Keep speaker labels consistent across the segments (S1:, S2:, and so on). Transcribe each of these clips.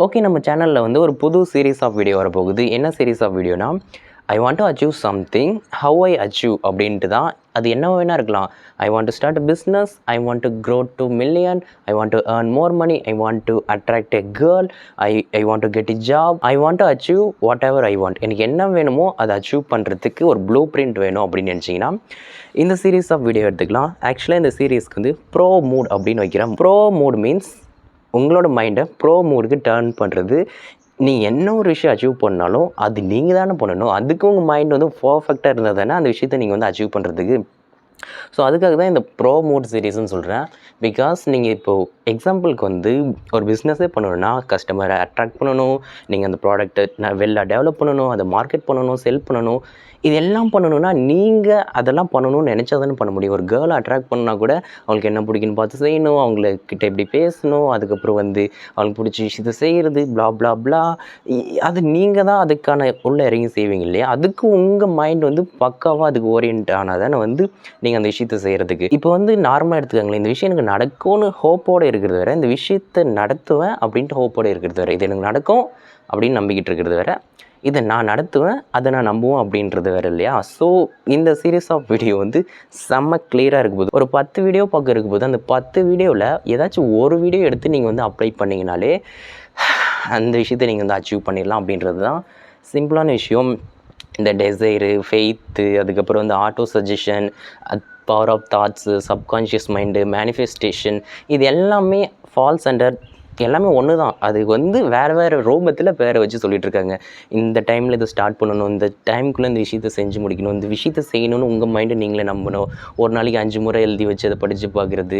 S1: Okay, நம்ம சேனலில் வந்து ஒரு புது சீரீஸ் ஆஃப் வீடியோ வரப்போகுது. என்ன சீரீஸ் ஆஃப் வீடியோனா, I want to achieve something, how I achieve அப்படின்ட்டு தான். அது என்ன வேணா இருக்கலாம். I want to start a business, I want to grow to million, I want to earn more money, I want to attract a girl, I want to get a job, I want to achieve whatever I want. எனக்கு என்ன வேணுமோ அதை achieve பண்ணுறதுக்கு ஒரு blue print வேணும் அப்படின்னு நினச்சிங்கன்னா இந்த சீரீஸ் ஆஃப் வீடியோ எடுத்துக்கலாம். ஆக்சுவலாக இந்த சீரீஸ்க்கு வந்து ப்ரோ மூட் அப்படின்னு வைக்கிறேன். ப்ரோ மூட் மீன்ஸ் உங்களோட மைண்டை ப்ரோ மூடுக்கு டர்ன் பண்ணுறது. நீ என்ன ஒரு விஷயம் அச்சீவ் பண்ணாலும் அது நீங்கள் தானே பண்ணணும். அதுக்கு உங்கள் மைண்ட் வந்து பர்ஃபெக்டாக இருந்தால் தானே அந்த விஷயத்தை நீங்கள் வந்து அச்சீவ் பண்ணுறதுக்கு. ஸோ அதுக்காக தான் இந்த ப்ரோ மூட் சீரீஸ்ன்னு சொல்கிறேன். பிகாஸ் நீங்கள் இப்போது எக்ஸாம்பிளுக்கு வந்து ஒரு பிஸ்னஸே பண்ணணுன்னா கஸ்டமரை அட்ராக்ட் பண்ணணும், நீங்கள் அந்த ப்ராடக்ட்டை டெவலப் பண்ணணும், அதை மார்க்கெட் பண்ணணும், செல் பண்ணணும். இது எல்லாம் பண்ணணுன்னா நீங்கள் அதெல்லாம் பண்ணணும்னு நினச்சா தானே பண்ண முடியும். ஒரு கேர்ளை அட்ராக்ட் பண்ணா கூட அவங்களுக்கு என்ன பிடிக்குன்னு பார்த்து செய்யணும், அவங்கக்கிட்ட எப்படி பேசணும், அதுக்கப்புறம் வந்து அவங்களுக்கு பிடிச்ச விஷயத்தை செய்கிறது, ப்ளா ப்ளா ப்ளா. அது நீங்கள் தான் அதுக்கான உள்ளே இறங்கி செய்வீங்க இல்லையா. அதுக்கு உங்கள் மைண்ட் வந்து பக்காவாக அதுக்கு ஓரியன்ட் ஆனால் தானே வந்து நீங்கள் அந்த விஷயத்தை செய்கிறதுக்கு. இப்போ வந்து நார்மலாக எடுத்துக்காங்களேன், இந்த விஷயம் எனக்கு நடக்கும்னு ஹோப்போடு இருக்கிறது வேறு, இந்த விஷயத்தை நடத்துவேன் அப்படின்ட்டு ஹோப்போடு இருக்கிறது வேறு. இது எனக்கு நடக்கும் அப்படின்னு நம்பிக்கிட்டு இருக்கிறது வேறு, இதை நான் நடத்துவேன் அதை நான் நம்புவேன் அப்படின்றது வேறு இல்லையா. ஸோ இந்த சீரீஸ் ஆஃப் வீடியோ வந்து செம்ம கிளியராக இருக்கும்போது ஒரு 10 வீடியோ பார்க்க இருக்கும்போது அந்த 10 வீடியோவில் ஏதாச்சும் ஒரு வீடியோ எடுத்து நீங்கள் வந்து அப்ளை பண்ணிங்கனாலே அந்த விஷயத்தை நீங்கள் வந்து அச்சீவ் பண்ணிடலாம் அப்படின்றது தான் சிம்பிளான விஷயம். இந்த டெசைரு, ஃபெய்த்து, அதுக்கப்புறம் வந்து auto suggestion, power of thoughts, subconscious mind, manifestation, இது எல்லாமே ஃபால்ஸ் அண்டர் எல்லாமே ஒன்று தான். அது வந்து வேறு ரூபத்தில் பேரை வச்சு சொல்லிகிட்ருக்காங்க. இந்த டைமில் இதை ஸ்டார்ட் பண்ணணும், இந்த டைமுக்குள்ளே இந்த விஷயத்தை செஞ்சு முடிக்கணும், இந்த விஷயத்தை செய்யணும்னு உங்கள் மைண்டை நீங்களே நம்பணும். ஒரு நாளைக்கு 5 முறை எழுதி வச்சு அதை படித்து பார்க்குறது,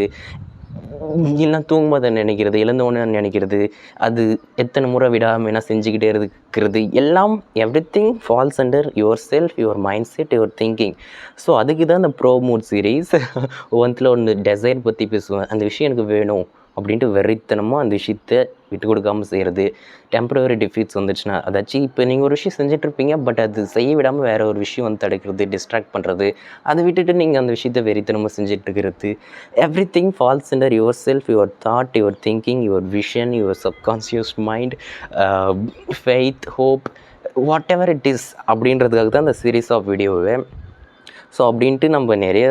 S1: இல்லைனா தூங்கும்போது நினைக்கிறது, எழுந்தோன்னு நினைக்கிறது, அது எத்தனை முறை விடாமல் என்ன செஞ்சுக்கிட்டே இருக்கிறது, எல்லாம் everything falls under your self, your mind set, your thinking. So அதுக்கு தான் இந்த ப்ரோ மூட் சீரீஸ். ஒன்று டெசைர் பற்றி பேசுவேன். அந்த விஷயம் எனக்கு வேணும் அப்படின்ட்டு வெறித்தனமாக அந்த விஷயத்தை விட்டு கொடுக்காமல் செய்கிறது. டெம்பரவரி டிஃபீட்ஸ் வந்துச்சுன்னா அதாச்சும் இப்போ நீங்கள் ஒரு விஷயம் செஞ்சிட்ருப்பீங்க, பட் அது செய்ய விடாமல் வேறு ஒரு விஷயம் வந்து தடுக்கிறது, டிஸ்ட்ராக்ட் பண்ணுறது, அதை விட்டுட்டு நீங்கள் அந்த விஷயத்தை வெறித்தனமாக செஞ்சிட்ருக்கிறது. Everything falls under your self, your thought, your thinking, your vision, your subconscious mind, faith, hope, whatever it is அப்படின்றதுக்காக தான் இந்த சீரீஸ் ஆஃப் வீடியோவே. ஸோ அப்படின்ட்டு நம்ம நிறைய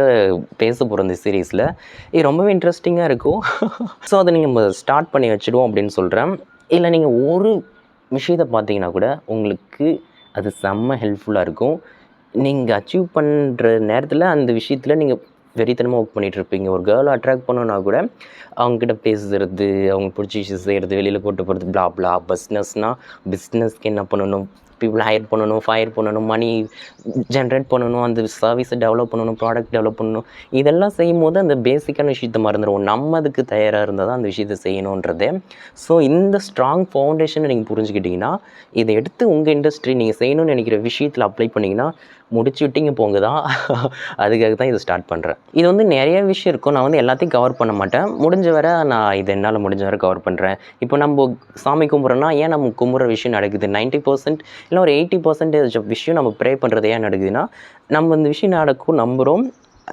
S1: பேச போகிறோம் இந்த சீரீஸில். இது ரொம்பவே இன்ட்ரெஸ்டிங்காக இருக்கும். ஸோ அதை நீங்கள் ஸ்டார்ட் பண்ணி வச்சுடுவோம் அப்படின்னு சொல்கிறேன். இல்லை நீங்கள் ஒரு விஷயத்தை பார்த்தீங்கன்னா கூட உங்களுக்கு அது செம்ம ஹெல்ப்ஃபுல்லாக இருக்கும். நீங்கள் அச்சீவ் பண்ணுற நேரத்தில் அந்த விஷயத்தில் நீங்கள் வெறித்தனமாக ஒர்க் பண்ணிகிட்ருப்பீங்க. ஒரு கேர்ளை அட்ராக்ட் பண்ணணுன்னா கூட அவங்கக்கிட்ட பேசுகிறது, அவங்க பிடிச்ச விஷயம் செய்கிறது, வெளியில் கூட்டு போகிறது, ப்ளா ப்ளா. பிஸ்னஸ்க்கு என்ன பண்ணணும், பீப்புள் ஹையர் பண்ணணும், ஃபயர் பண்ணணும், மணி ஜென்ரேட் பண்ணணும், அந்த சர்வீஸை டெவலப் பண்ணணும், ப்ராடக்ட் டெவலப் பண்ணணும். இதெல்லாம் செய்யும்போது அந்த பேசிக்கான விஷயத்தை மறந்துடுவோம். நம்ம அதுக்கு தயாராக இருந்தால் தான் அந்த விஷயத்தை செய்யணுன்றதே. ஸோ இந்த ஸ்ட்ராங் ஃபவுண்டேஷனை நீங்கள் புரிஞ்சுக்கிட்டிங்கன்னா, இதை எடுத்து உங்கள் இண்டஸ்ட்ரி நீங்கள் செய்யணும்னு நினைக்கிற விஷயத்தில் அப்ளை பண்ணிங்கன்னா முடிச்சு விட்டிங்க போங்க தான். அதுக்காக தான் இதை ஸ்டார்ட் பண்ணுறேன். இது வந்து நிறைய விஷயம் இருக்கும். நான் வந்து எல்லாத்தையும் கவர் பண்ண மாட்டேன். முடிஞ்ச வரை நான் இது என்னால் முடிஞ்ச வரை கவர் பண்ணுறேன். இப்போ நம்ம சாமி கும்பிட்றோன்னா ஏன் நம்ம கும்பிட்ற விஷயம் நடக்குது, 90% இல்லை ஒரு 80% விஷயம் நம்ம ப்ரே பண்ணுறது ஏன் நடக்குதுன்னா, நம்ம இந்த விஷயம் நடக்கும் நம்புகிறோம்.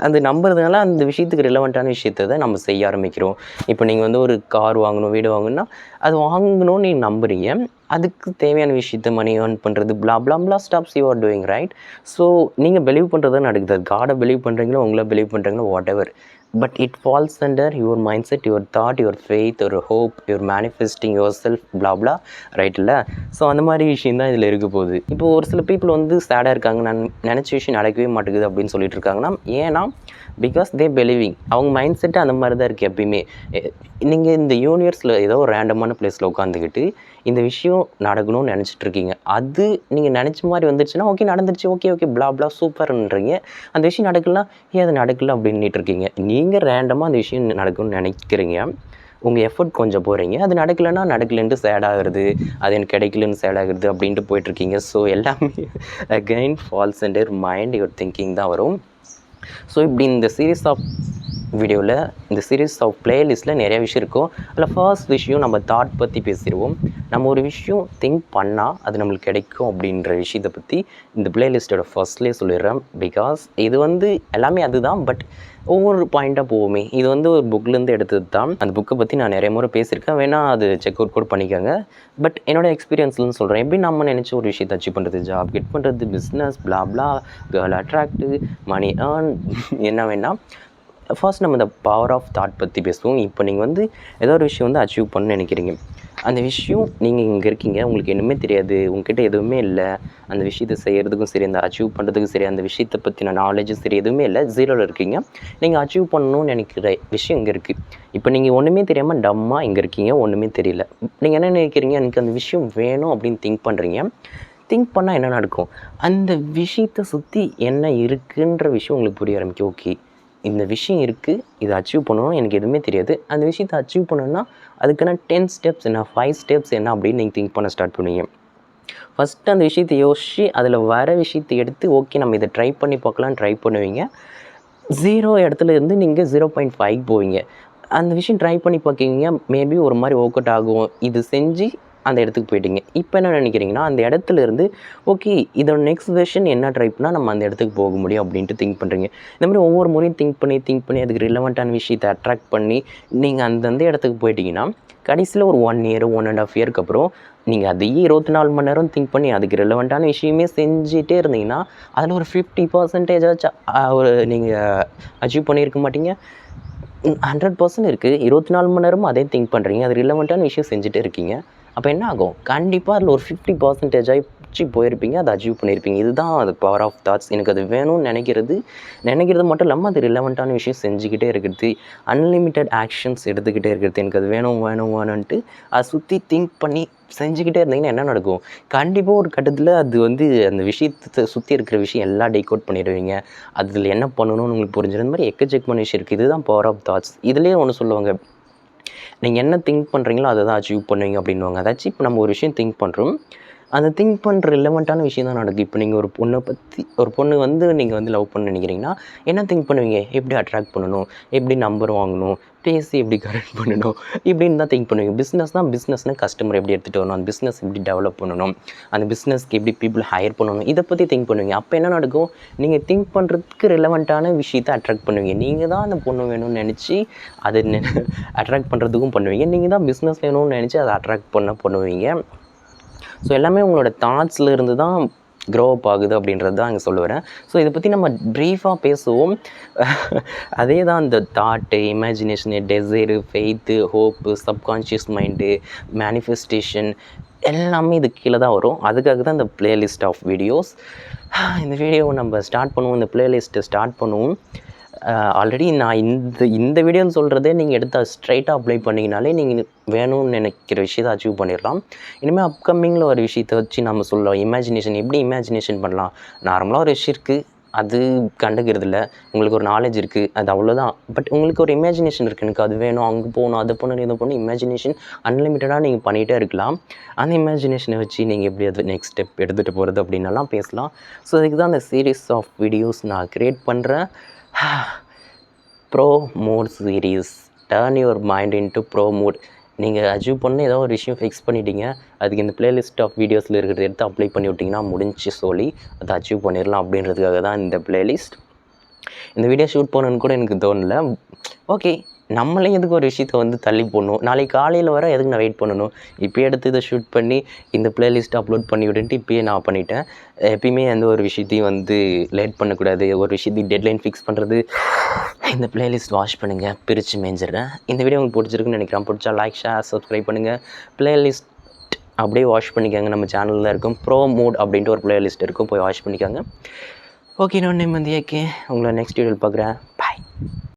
S1: அது நம்புறதுனால அந்த விஷயத்துக்கு ரிலவெண்ட்டான விஷயத்தை தான் நம்ம செய்ய ஆரம்பிக்கிறோம். இப்போ நீங்கள் வந்து ஒரு கார் வாங்கணும், வீடு வாங்கணும்னா அது வாங்கணும்னு நீங்கள் நம்புறீங்க. அதுக்கு தேவையான விஷயத்த மணி ஏர்ன் பண்ணுறது, blah blah blah stops you are doing right. So நீங்கள் பிலீவ் பண்ணுறது தான் நடக்குது. அது காடை பிலீவ் பண்ணுறீங்களோ, உங்களை பிலீவ் பண்ணுறீங்களோ, whatever, but it falls under your mind set, your thought, your faith, your hope, your manifesting your self, blah blah right இல்லை. ஸோ அந்த மாதிரி விஷயம் தான் இதில் இருக்க போகுது. இப்போ ஒரு சில பீப்புள் வந்து சேடாக இருக்காங்க, நான் நினச்ச விஷயம் நடக்கவே மாட்டேங்குது அப்படின்னு சொல்லிட்டு இருக்காங்கன்னா, ஏன்னா பிகாஸ் தே பிலீவிங், அவங்க மைண்ட் செட்டு அந்த மாதிரி தான் இருக்குது எப்பயுமே. நீங்கள் இந்த யூனிவர்ஸில் ஏதோ ஒரு ரேண்டமான பிளேஸில் உட்காந்துக்கிட்டு இந்த விஷயம் நடக்கணும்னு நினச்சிட்ருக்கீங்க. அது நீங்கள் நினச்ச மாதிரி வந்துடுச்சுன்னா ஓகே நடந்துருச்சு, ஓகே ப்ளா ப்ளா சூப்பர்ன்றீங்க. அந்த விஷயம் நடக்கலாம், ஏன் அது நடக்கல அப்படின்ட்டு இருக்கீங்க. நீங்கள் ரேண்டமாக அந்த விஷயம் நடக்கணும்னு நினைக்கிறீங்க, உங்கள் எஃபர்ட் கொஞ்சம் போகிறீங்க, அது நடக்கலைன்னா நடக்கலன்ட்டு சேடாகிறது, அது எனக்கு கிடைக்கலன்னு சேடாகிறது அப்படின்ட்டு போயிட்டுருக்கீங்க. ஸோ எல்லாமே again falls under mind, your thinking தான் வரும். ஸோ இப்படி இந்த சீரீஸ் ஆஃப் வீடியோவில் இந்த சீரீஸ் ஆஃப் பிளேலிஸ்ட்டில் நிறைய விஷயம் இருக்கும். அதில் ஃபர்ஸ்ட் விஷயம் நம்ம தாட் பற்றி பேசிடுவோம். நம்ம ஒரு விஷயம் திங்க் பண்ணால் அது நம்மளுக்கு கிடைக்கும் அப்படின்ற விஷயத்தை பற்றி இந்த பிளேலிஸ்ட்டோட ஃபர்ஸ்ட்லேயே சொல்லிடுறேன். பிகாஸ் இது வந்து எல்லாமே அதுதான், பட் ஒவ்வொரு பாயிண்ட்டாக போவோமே. இது வந்து ஒரு புக்லேருந்து எடுத்தது தான். அந்த புக்கை பற்றி நான் நிறைய முறை பேசியிருக்கேன், வேணால் அது செக் அவுட் கூட பண்ணிக்கோங்க. பட் என்னோடய எக்ஸ்பீரியன்ஸ்லன்னு சொல்கிறேன். எப்படி நம்ம நினச்ச ஒரு விஷயத்தை அச்சீவ் பண்ணுறது, ஜாப் கெட் பண்ணுறது, பிஸ்னஸ் பிளா கேர்ள் அட்ராக்டு, மணி ஏர்ன், என்ன வேணால். ஃபர்ஸ்ட் நம்ம இந்த பவர் ஆஃப் தாட் பற்றி பேசுவோம். இப்போ நீங்கள் வந்து ஏதோ ஒரு விஷயம் வந்து அச்சீவ் பண்ணணும்னு நினைக்கிறீங்க. அந்த விஷயம் நீங்கள் இங்கே இருக்கீங்க, உங்களுக்கு இன்னுமே தெரியாது, உங்ககிட்ட எதுவுமே இல்லை. அந்த விஷயத்தை செய்கிறதுக்கும் சரி, அந்த அச்சீவ் பண்ணுறதுக்கும் சரி, அந்த விஷயத்தை பற்றின நாலேஜும் சரி, எதுவுமே இல்லை, ஜீரோவில் இருக்கீங்க. நீங்கள் அச்சீவ் பண்ணணும்னு நினைக்கிற விஷயம் இங்கே இருக்குது. இப்போ நீங்கள் ஒன்றுமே தெரியாமல் டம்மாக இங்கே இருக்கீங்க, ஒன்றுமே தெரியல. நீங்கள் என்ன நினைக்கிறீங்க, எனக்கு அந்த விஷயம் வேணும் அப்படின்னு திங்க் பண்ணுறீங்க. திங்க் பண்ணால் என்ன நடக்கும், அந்த விஷயத்தை சுற்றி என்ன இருக்குன்ற விஷயம் உங்களுக்கு புரிய ஆரம்பிக்கும். ஓகே, இந்த விஷயம் இருக்குது, இதை அச்சீவ் பண்ணணும், எனக்கு எதுவுமே தெரியாது. அந்த விஷயத்தை அச்சீவ் பண்ணணுன்னா அதுக்கான 10 ஸ்டெப்ஸ் என்ன, 5 ஸ்டெப்ஸ் என்ன அப்படின்னு நீங்கள் திங்க் பண்ண ஸ்டார்ட் பண்ணுவீங்க. ஃபஸ்ட்டு அந்த விஷயத்தை யோசித்து அதில் வர விஷயத்தை எடுத்து ஓகே நம்ம இதை ட்ரை பண்ணி பார்க்கலான்னு ட்ரை பண்ணுவீங்க. 0 இடத்துல இருந்து நீங்கள் 0.5 போவீங்க. அந்த விஷயம் ட்ரை பண்ணி பார்க்குவீங்க, மேபி ஒரு மாதிரி ஒர்க் அவுட் ஆகும். இது செஞ்சு அந்த இடத்துக்கு போயிட்டீங்க. இப்போ என்ன நினைக்கிறீங்கன்னா, அந்த இடத்துல இருந்து ஓகே இதோட நெக்ஸ்ட் வெர்ஷன் என்ன ட்ரை பண்ணால் நம்ம அந்த இடத்துக்கு போக முடியும் அப்படின்ட்டு திங்க் பண்ணுறீங்க. இந்த மாதிரி ஒவ்வொரு முறையும் திங்க் பண்ணி அதுக்கு ரிலவெண்ட்டான விஷயத்தை அட்ராக்ட் பண்ணி நீங்கள் அந்தந்த இடத்துக்கு போயிட்டீங்கன்னா, கடைசியில் ஒரு 1 இயர் 1.5 இயருக்கு அப்புறம் நீங்கள் அதையே 24 மணி நேரம் திங்க் பண்ணி அதுக்கு ரிலவெண்ட்டான விஷயமே செஞ்சுட்டே இருந்தீங்கன்னா, அதில் ஒரு 50% ஒரு நீங்கள் அச்சீவ் பண்ணியிருக்க மாட்டீங்க. 100% இருக்குது. 24 மணி நேரமும் அதே திங்க் பண்ணுறீங்க, அது ரிலவெண்ட்டான விஷயம் செஞ்சுட்டே இருக்கீங்க. அப்போ என்ன ஆகும், கண்டிப்பாக அதில் ஒரு 50% போயிருப்பீங்க, அதை அச்சீவ் பண்ணியிருப்பீங்க. இதுதான் அது பவர் ஆஃப் தாட்ஸ். எனக்கு அது வேணும்னு நினைக்கிறது மட்டும் இல்லாமல் அது ரிலவெண்ட்டான விஷயம் செஞ்சுக்கிட்டே இருக்கிறது, அன்லிமிட்டெட் ஆக்ஷன்ஸ் எடுத்துக்கிட்டே இருக்கிறது. எனக்கு அது வேணும்ன்ட்டு அதை சுற்றி திங்க் பண்ணி செஞ்சுக்கிட்டே இருந்தீங்கன்னா என்ன நடக்கும், கண்டிப்பாக ஒரு கட்டத்தில் அது வந்து அந்த விஷயத்தை சுற்றி இருக்கிற விஷயம் எல்லாம் டேக் பண்ணிடுவீங்க. அதில் என்ன பண்ணணும்னு உங்களுக்கு புரிஞ்சிடும். இந்த மாதிரி எக்கச்சக்கமான விஷயம் இருக்குது. இதுதான் பவர் ஆஃப் தாட்ஸ். இதுலேயே ஒன்று சொல்லுவாங்க, நீங்கள் என்ன திங்க் பண்ணுறீங்களோ அதை தான் அச்சீவ் பண்ணுவீங்க அப்படின்வாங்க. அதாச்சும் இப்போ நம்ம ஒரு விஷயம் திங்க் பண்ணுறோம், அந்த திங்க் பண்ணுற ரிலவெண்ட்டான விஷயம் தான் நடக்குது. இப்போ நீங்கள் ஒரு பொண்ணு வந்து நீங்கள் வந்து லவ் பண்ண நினைக்கிறீங்கன்னா என்ன திங்க் பண்ணுவீங்க, எப்படி அட்ராக்ட் பண்ணணும், எப்படி நம்பர் வாங்கணும், பேசி எப்படி கரெக்ட் பண்ணணும், இப்படின்னு தான் திங்க் பண்ணுவீங்க. பிஸ்னஸ்னால் கஸ்டமர் எப்படி எடுத்துகிட்டு வரணும், அந்த பிஸ்னஸ் எப்படி டெவலப் பண்ணணும், அந்த பிஸ்னஸ்க்கு எப்படி பீப்புள் ஹையர் பண்ணணும், இதை பற்றி திங்க் பண்ணுவீங்க. அப்போ என்ன நடக்கும், நீங்கள் திங்க் பண்ணுறதுக்கு ரிலவெண்ட்டான விஷயத்தை அட்ராக்ட் பண்ணுவீங்க. நீங்கள் தான் அந்த பொண்ணு வேணும்னு நினச்சி அதை அட்ராக்ட் பண்ணுறதுக்கும் பண்ணுவீங்க. நீங்கள் தான் பிஸ்னஸ் வேணும்னு நினச்சி அதை அட்ராக்ட் பண்ணுவீங்க. ஸோ எல்லாமே உங்களோட தாட்ஸில் இருந்து தான் க்ரோ அப் ஆகுது அப்படின்றது தான் இங்கே சொல்ல வரேன். ஸோ இதை பற்றி நம்ம ப்ரீஃபாக பேசுவோம். அதே தான் இந்த thought, imagination, desire, faith, hope, subconscious mind, manifestation எல்லாமே இது கீழே தான் வரும். அதுக்காக தான் இந்த பிளேலிஸ்ட் ஆஃப் வீடியோஸ். இந்த வீடியோவை நம்ம ஸ்டார்ட் பண்ணுவோம், இந்த பிளேலிஸ்ட்டை ஸ்டார்ட் பண்ணுவோம். ஆல்ரெடி நான் இந்த வீடியோன்னு சொல்கிறதே நீங்கள் எடுத்தால் ஸ்ட்ரைட்டாக அப்ளை பண்ணிங்கனாலே நீங்கள் வேணும்னு நினைக்கிற விஷயத்தை அச்சீவ் பண்ணிடலாம். இனிமேல் அப்கமிங்கில் ஒரு விஷயத்தை வச்சு நம்ம சொல்லலாம். இமேஜினேஷன் எப்படி இமேஜினேஷன் பண்ணலாம். நார்மலாக ஒரு விஷயம் இருக்குது, அது கண்டுக்கிறது இல்லை. உங்களுக்கு ஒரு நாலேஜ் இருக்குது, அது அவ்வளோதான். பட் உங்களுக்கு ஒரு இமேஜினேஷன் இருக்குது, எனக்கு அது வேணும், அங்கே போகணும், அதை பண்ணணும், இதை பண்ணணும். இமேஜினேஷன் அன்லிமிட்டடாக நீங்கள் பண்ணிகிட்டே இருக்கலாம். அந்த இமேஜினேஷனை வச்சு நீங்கள் எப்படி அது நெக்ஸ்ட் ஸ்டெப் எடுத்துகிட்டு போகிறது அப்படின்னலாம் பேசலாம். ஸோ அதுக்கு தான் அந்த சீரீஸ் ஆஃப் வீடியோஸ் நான் க்ரியேட் பண்ணுறேன். Pro mode series, turn your mind into pro mode. நீங்கள் அச்சீவ் பண்ண ஏதோ ஒரு விஷயம் ஃபிக்ஸ் பண்ணிட்டீங்க, அதுக்கு இந்த பிளேலிஸ்ட் ஆஃப் வீடியோஸில் இருக்கிறத எடுத்து அப்ளை பண்ணி விட்டிங்கன்னா முடிஞ்சு சொல்லி அதை அச்சீவ் பண்ணிடலாம் அப்படின்றதுக்காக தான் இந்த பிளேலிஸ்ட். இந்த வீடியோ ஷூட் பண்ணணுன்னு கூட எனக்கு தோணலை. ஓகே, நம்மளே எதுக்கு ஒரு விஷயத்தை வந்து தள்ளி போடணும், நாளைக்கு காலையில் வர எதுக்கு நான் வெயிட் பண்ணணும், இப்போயே எடுத்து இதை ஷூட் பண்ணி இந்த பிளேலிஸ்ட்டை அப்லோட் பண்ணி விட்டுன்ட்டு இப்போயே நான் பண்ணிட்டேன். எப்பயுமே எந்த ஒரு விஷயத்தையும் வந்து லேட் பண்ணக்கூடாது. ஒரு விஷயத்தையும் டெட்லைன் ஃபிக்ஸ் பண்ணுறது. இந்த பிளேலிஸ்ட் வாட்ச் பண்ணுங்கள், பிரித்து மேய்ஞ்சிடுறேன். இந்த வீடியோ உங்களுக்கு பிடிச்சிருக்குன்னு நினைக்கிறேன். பிடிச்சா லைக், ஷேர், சப்ஸ்கிரைப் பண்ணுங்கள். பிளேலிஸ்ட் அப்படியே வாட்ச் பண்ணிக்கோங்க. நம்ம சேனலில் இருக்கும் ப்ரோ மோட் அப்படின்ட்டு ஒரு பிளேலிஸ்ட் இருக்கும், போய் வாட்ச் பண்ணிக்கோங்க. ஓகே, நான் நிம்மதியாக்கே உங்களை நெக்ஸ்ட் வீடியோவில் பார்க்குறேன். பாய்.